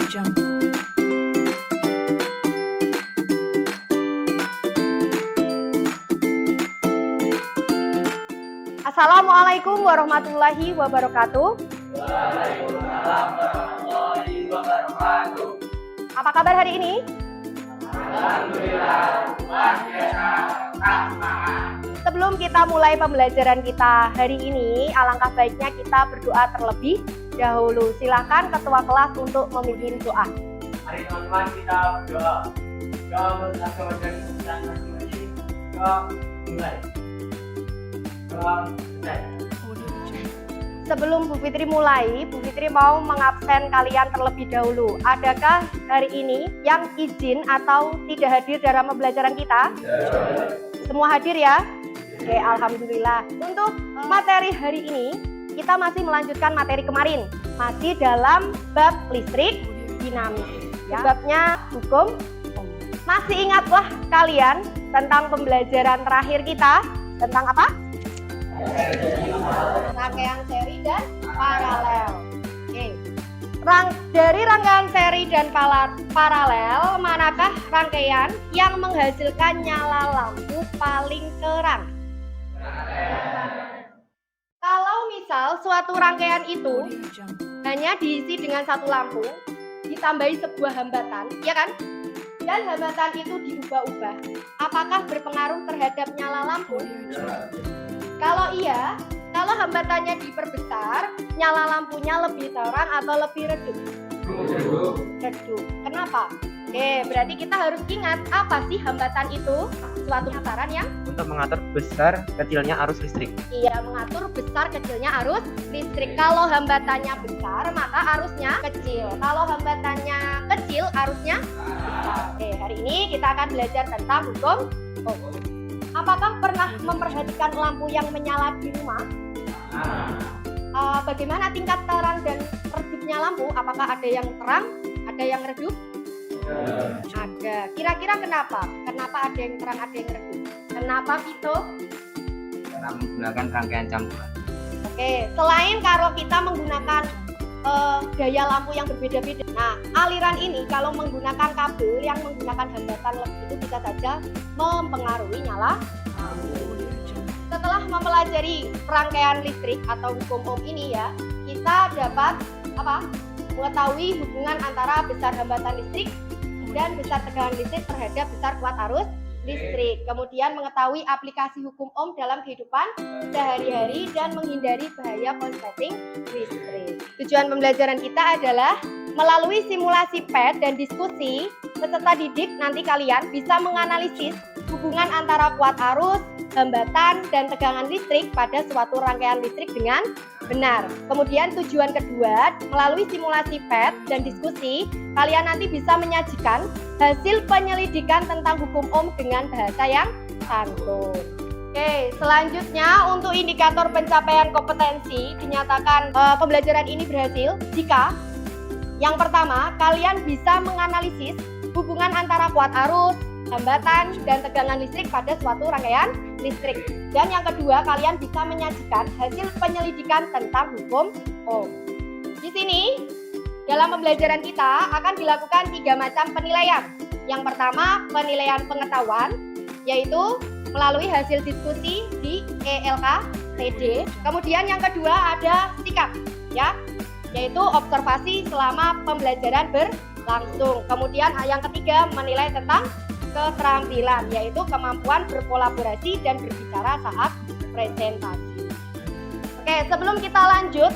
Assalamualaikum warahmatullahi wabarakatuh. Waalaikumsalam warahmatullahi wabarakatuh. Apa kabar hari ini? Alhamdulillah, luar biasa, semangat. Sebelum kita mulai pembelajaran kita hari ini, alangkah baiknya kita berdoa terlebih dahulu. Silakan ketua kelas untuk memimpin doa. Mari teman-teman kita berdoa. Doa bersama dan masing-masing. Doa mulai. Doa selesai. Sebelum Bu Fitri mulai, Bu Fitri mau mengabsen kalian terlebih dahulu. Adakah hari ini yang izin atau tidak hadir dalam pembelajaran kita? Semua hadir ya? Oke, alhamdulillah. Untuk materi hari ini, kita masih melanjutkan materi kemarin. Masih dalam bab listrik dinamis. Ya. Babnya hukum. Masih ingatlah kalian tentang pembelajaran terakhir kita tentang apa? Rangkaian seri dan paralel. Oke. Dari rangkaian seri dan paralel, manakah rangkaian yang menghasilkan nyala lampu paling terang? Kalau misal suatu rangkaian itu hanya diisi dengan satu lampu, ditambahi sebuah hambatan, ya kan? Dan hambatan itu diubah-ubah, apakah berpengaruh terhadap nyala lampu? Kalau iya, kalau hambatannya diperbesar, nyala lampunya lebih terang atau lebih redup? Redup. Kenapa? Oke, berarti kita harus ingat apa sih hambatan itu? Suatu tataran yang untuk mengatur besar kecilnya arus listrik. Iya, mengatur besar kecilnya arus listrik. Kalau hambatannya besar, maka arusnya kecil. Kalau hambatannya kecil, arusnya besar. Oke, hari ini kita akan belajar tentang hukum Ohm. Apakah pernah memperhatikan lampu yang menyala di rumah? Bagaimana tingkat terang dan redupnya lampu? Apakah ada yang terang, ada yang redup? Ada. Kira-kira kenapa? Kenapa ada yang terang, ada yang redup? Kenapa, Vito? Karena menggunakan rangkaian campuran. Oke, selain kalau kita menggunakan gaya lampu yang berbeda-beda. Nah, aliran ini kalau menggunakan kabel yang menggunakan hambatan lebih itu bisa saja mempengaruhi nyala lampu. Setelah mempelajari rangkaian listrik atau hukum Ohm ini ya, kita dapat mengetahui hubungan antara besar hambatan listrik dan besar tegangan listrik terhadap besar kuat arus listrik. Kemudian mengetahui aplikasi hukum Ohm dalam kehidupan sehari-hari dan menghindari bahaya konsleting listrik. Tujuan pembelajaran kita adalah melalui simulasi PET dan diskusi, peserta didik nanti kalian bisa menganalisis hubungan antara kuat arus, hambatan, dan tegangan listrik pada suatu rangkaian listrik dengan benar. Kemudian tujuan kedua, melalui simulasi PET dan diskusi, kalian nanti bisa menyajikan hasil penyelidikan tentang hukum Ohm dengan bahasa yang santun. Oke, selanjutnya untuk indikator pencapaian kompetensi dinyatakan pembelajaran ini berhasil jika yang pertama, kalian bisa menganalisis hubungan antara kuat arus, hambatan, dan tegangan listrik pada suatu rangkaian listrik. Dan yang kedua, kalian bisa menyajikan hasil penyelidikan tentang hukum Ohm. Di sini, dalam pembelajaran kita akan dilakukan 3 macam penilaian. Yang pertama, penilaian pengetahuan, yaitu melalui hasil diskusi di ELKTD. Kemudian yang kedua ada sikap, ya, yaitu observasi selama pembelajaran berlangsung. Kemudian yang ketiga menilai tentang keterampilan, yaitu kemampuan berkolaborasi dan berbicara saat presentasi. Oke, sebelum kita lanjut,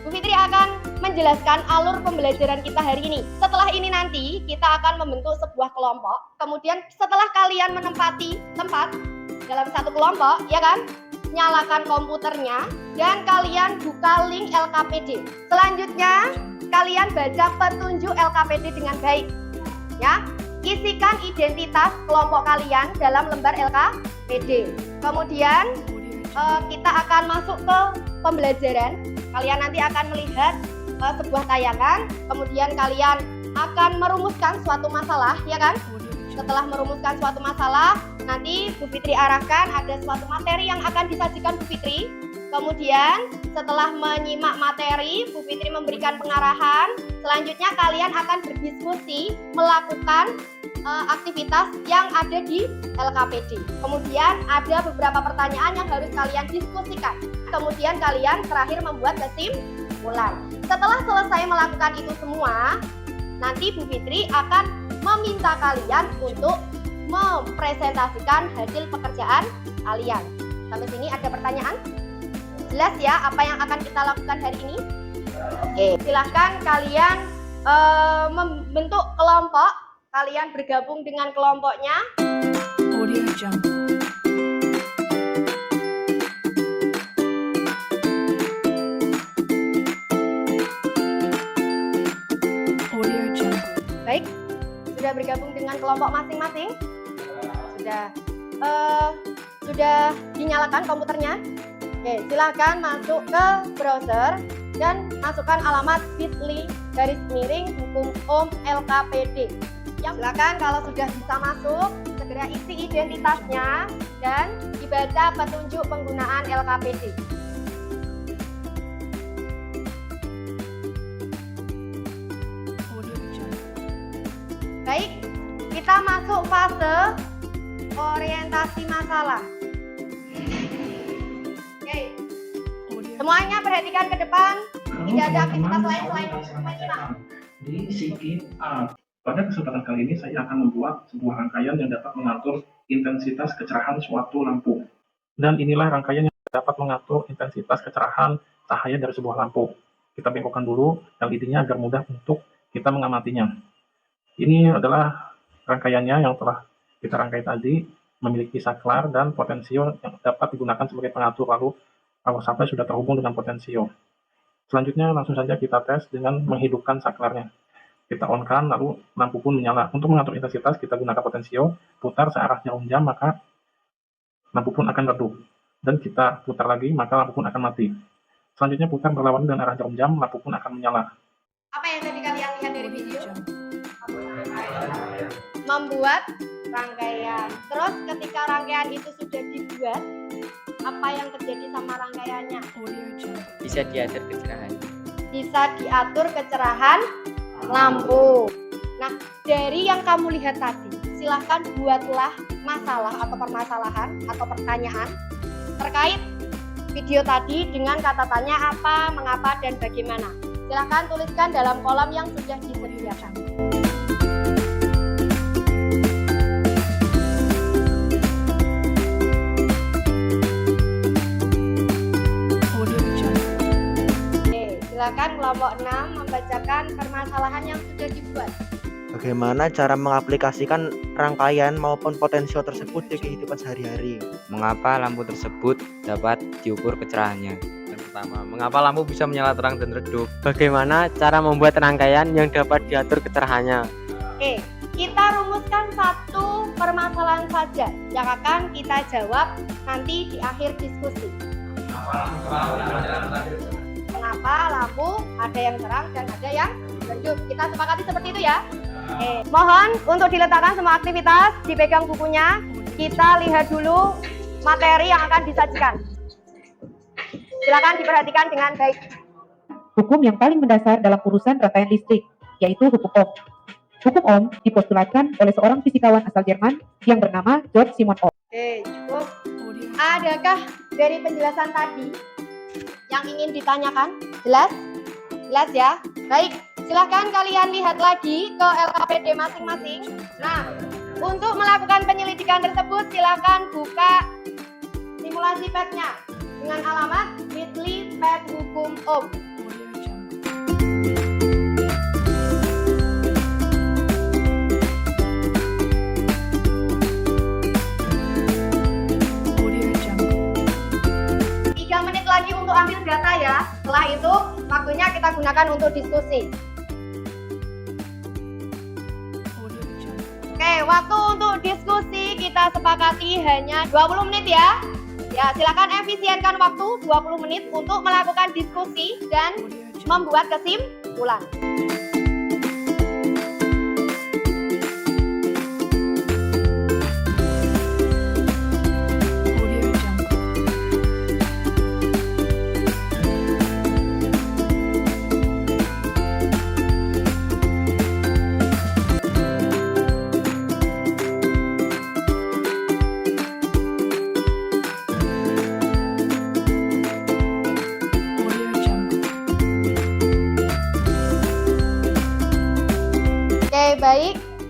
Bu Fitri akan menjelaskan alur pembelajaran kita hari ini. Setelah ini nanti kita akan membentuk sebuah kelompok. Kemudian setelah kalian menempati tempat dalam satu kelompok, ya kan? Nyalakan komputernya dan kalian buka link LKPD. Selanjutnya, kalian baca petunjuk LKPD dengan baik. Ya, isikan identitas kelompok kalian dalam lembar LKPD. Kemudian kita akan masuk ke pembelajaran. Kalian nanti akan melihat sebuah tayangan, kemudian kalian akan merumuskan suatu masalah, ya kan? Setelah merumuskan suatu masalah, nanti Bu Fitri arahkan ada suatu materi yang akan disajikan Bu Fitri. Kemudian setelah menyimak materi, Bu Fitri memberikan pengarahan. Selanjutnya kalian akan berdiskusi melakukan aktivitas yang ada di LKPD. Kemudian ada beberapa pertanyaan yang harus kalian diskusikan. Kemudian kalian terakhir membuat kesimpulan. Setelah selesai melakukan itu semua, nanti Bu Fitri akan meminta kalian untuk mempresentasikan hasil pekerjaan kalian. Sampai sini ada pertanyaan? Jelas ya apa yang akan kita lakukan hari ini? Oke, silahkan kalian membentuk kelompok. Kalian bergabung dengan kelompoknya. Audio Jungle. Audio Jungle. Baik, sudah bergabung dengan kelompok masing-masing? Sudah dinyalakan komputernya? Oke, silahkan masuk ke browser dan masukkan alamat bit.ly/hukum LKPD. Ya, silakan kalau sudah bisa masuk, segera isi identitasnya dan dibaca petunjuk penggunaan LKPD. Baik, kita masuk fase orientasi masalah. Oke, semuanya perhatikan ke depan. Tidak ada aktivitas lain selain menyimak. Di Sikit A. Pada kesempatan kali ini saya akan membuat sebuah rangkaian yang dapat mengatur intensitas kecerahan suatu lampu. Dan inilah rangkaian yang dapat mengatur intensitas kecerahan cahaya dari sebuah lampu. Kita bengkokkan dulu LED-nya agar mudah untuk kita mengamatinya. Ini adalah rangkaiannya yang telah kita rangkai tadi, memiliki saklar dan potensio yang dapat digunakan sebagai pengatur. Lalu power supply sudah terhubung dengan potensio. Selanjutnya langsung saja kita tes dengan menghidupkan saklarnya. Kita on-kan, lalu lampu pun menyala. Untuk mengatur intensitas, kita gunakan potensio, putar searah jarum jam, maka lampu pun akan redup. Dan kita putar lagi, maka lampu pun akan mati. Selanjutnya putar berlawanan dengan arah jarum jam, lampu pun akan menyala. Apa yang tadi kalian lihat dari video? Membuat rangkaian. Terus ketika rangkaian itu sudah dibuat, apa yang terjadi sama rangkaiannya? Bisa diatur kecerahan. Bisa diatur kecerahan lampu. Nah, dari yang kamu lihat tadi, silahkan buatlah masalah atau permasalahan atau pertanyaan terkait video tadi dengan kata tanya apa, mengapa, dan bagaimana. Silahkan tuliskan dalam kolom yang sudah disediakan. Silakan kelompok 6 membacakan permasalahan yang sudah dibuat. Bagaimana cara mengaplikasikan rangkaian maupun potensio tersebut di kehidupan sehari-hari? Mengapa lampu tersebut dapat diukur kecerahannya? Yang pertama, mengapa lampu bisa menyala terang dan redup? Bagaimana cara membuat rangkaian yang dapat diatur kecerahannya? Oke, kita rumuskan satu permasalahan saja yang akan kita jawab nanti di akhir diskusi. Kenapa lampu ada yang terang dan ada yang redup? Kita sepakati seperti itu ya. Oke, mohon untuk diletakkan semua aktivitas, dipegang bukunya. Kita lihat dulu materi yang akan disajikan. Silakan diperhatikan dengan baik. Hukum yang paling mendasar dalam urusan rangkaian listrik, yaitu hukum Ohm. Hukum Ohm dipostulatkan oleh seorang fisikawan asal Jerman yang bernama George Simon Ohm. Oke, cukup. Adakah dari penjelasan tadi yang ingin ditanyakan? Jelas? Jelas ya? Baik, silahkan kalian lihat lagi ke LKPD masing-masing. Nah, untuk melakukan penyelidikan tersebut, silahkan buka simulasi pad-nya dengan alamat bit.ly pad hukum Ohm. Lagi untuk ambil data ya. Setelah itu waktunya kita gunakan untuk diskusi. Oke, waktu untuk diskusi kita sepakati hanya 20 menit ya. Ya, silakan efisienkan waktu 20 menit untuk melakukan diskusi dan membuat kesimpulan.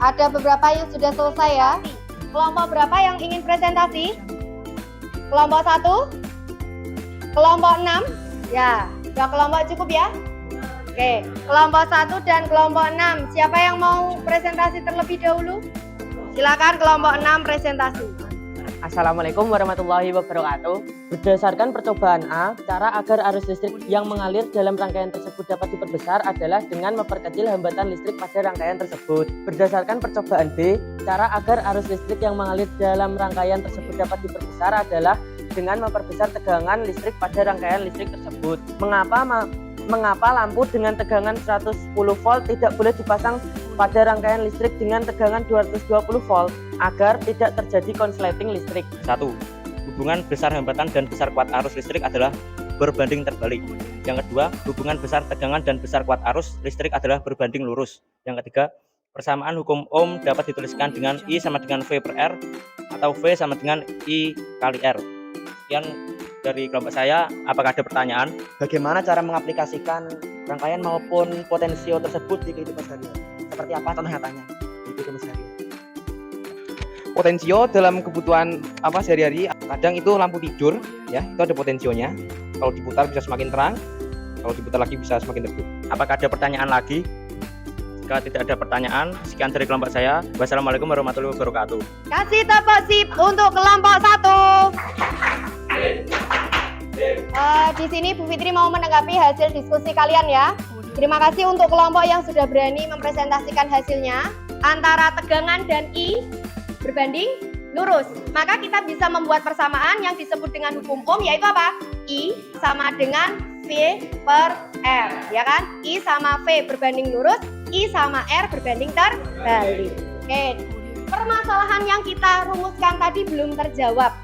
Ada beberapa yang sudah selesai ya. Kelompok berapa yang ingin presentasi? Kelompok 1? Kelompok 6? Ya, udah kelompok cukup ya? Oke, kelompok 1 dan kelompok 6. Siapa yang mau presentasi terlebih dahulu? Silakan kelompok 6 presentasi. Assalamualaikum warahmatullahi wabarakatuh. Berdasarkan percobaan A, cara agar arus listrik yang mengalir dalam rangkaian tersebut dapat diperbesar adalah dengan memperkecil hambatan listrik pada rangkaian tersebut. Berdasarkan percobaan B, cara agar arus listrik yang mengalir dalam rangkaian tersebut dapat diperbesar adalah dengan memperbesar tegangan listrik pada rangkaian listrik tersebut. Mengapa lampu dengan tegangan 110 volt tidak boleh dipasang pada rangkaian listrik dengan tegangan 220 volt agar tidak terjadi konsleting listrik? 1. Hubungan besar hambatan dan besar kuat arus listrik adalah berbanding terbalik. Yang kedua, hubungan besar tegangan dan besar kuat arus listrik adalah berbanding lurus. Yang ketiga, persamaan hukum Ohm dapat dituliskan dengan I sama dengan V per R atau V sama dengan I kali R. Sekian dari kelompok saya. Apakah ada pertanyaan? Bagaimana cara mengaplikasikan rangkaian maupun potensio tersebut di kehidupan sehari-hari? Seperti apa contoh nyatanya di kehidupan sehari-hari? Potensio dalam kebutuhan sehari-hari, kadang itu lampu tidur ya, itu ada potensionya. Kalau diputar bisa semakin terang, kalau diputar lagi bisa semakin redup. Apakah ada pertanyaan lagi? Jika tidak ada pertanyaan, sekian dari kelompok saya. Wassalamualaikum warahmatullahi wabarakatuh. Kasih tepuk sip untuk kelompok 1. Di sini Bu Fitri mau menanggapi hasil diskusi kalian ya. Terima kasih untuk kelompok yang sudah berani mempresentasikan hasilnya. Antara tegangan dan I berbanding lurus. Maka kita bisa membuat persamaan yang disebut dengan hukum Ohm, yaitu apa? I sama dengan V per R, ya kan? I sama V berbanding lurus, I sama R berbanding terbalik. Oke, permasalahan yang kita rumuskan tadi belum terjawab.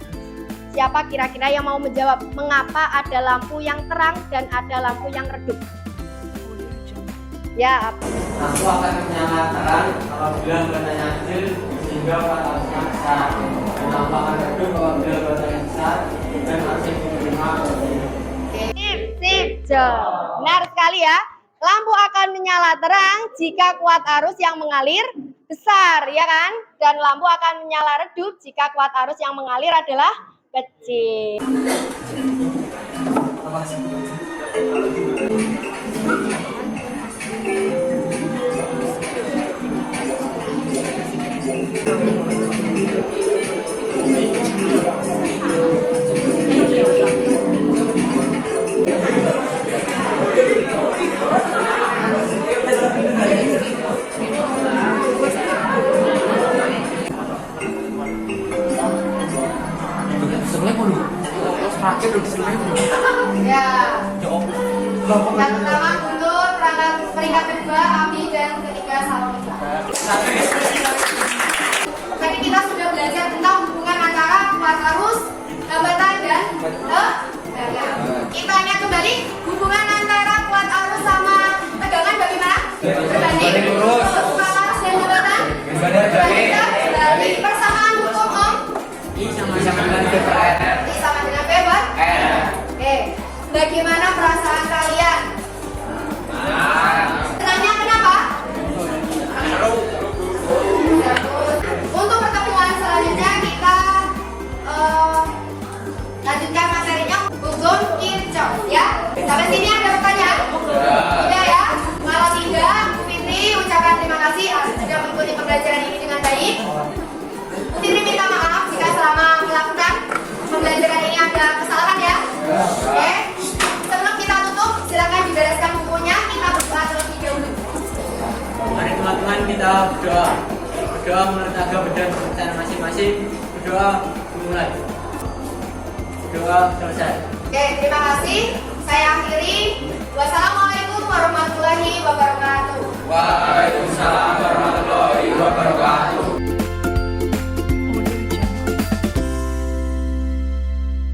Siapa kira-kira yang mau menjawab mengapa ada lampu yang terang dan ada lampu yang redup? Ya, apa? Lampu akan menyala terang apabila batanya kecil sehingga batasnya besar. Dan lampu akan redup apabila batanya besar dan masih menerima. Sip, benar sekali ya. Lampu akan menyala terang jika kuat arus yang mengalir besar, ya kan? Dan lampu akan menyala redup jika kuat arus yang mengalir adalah kecil. Ya. Yang pertama Guntur, peringkat kedua Ami, dan ketiga Salomisa. Tadi kita sudah belajar tentang hubungan antara kuat arus, hambatan dan tegangan. Kita lihat kembali hubungan antara kuat arus sama tegangan bagaimana? Berbanding lurus. Kuat arus dan hambatan berbanding terbalik. Persamaan hukum Ohm. I sama dengan V per R. I sama dengan V per R. Oke, bagaimana perasaan kalian? Senangnya kenapa? Untuk pertemuan selanjutnya kita lanjutkan materinya hukum Kirchhoff ya. Sampai sini ada pertanyaan? Tidak ya? Kalau tidak, Bu Fitri ucapkan terima kasih sudah mengikuti pembelajaran ini dengan baik. Bu Fitri minta maaf jika selama melakukan pembelajaran ini ada kesalahan ya. Oke. Sebelum kita tutup, silakan dibereskan bukunya. Kita berdoa terlebih dahulu. Mari teman-teman kita berdoa. Berdoa menurut agama dan kepercayaan masing-masing. Berdoa dimulai. Berdoa selesai. Oke, terima kasih. Saya akhiri. Wassalamualaikum warahmatullahi wabarakatuh. Waalaikumsalam warahmatullahi wabarakatuh.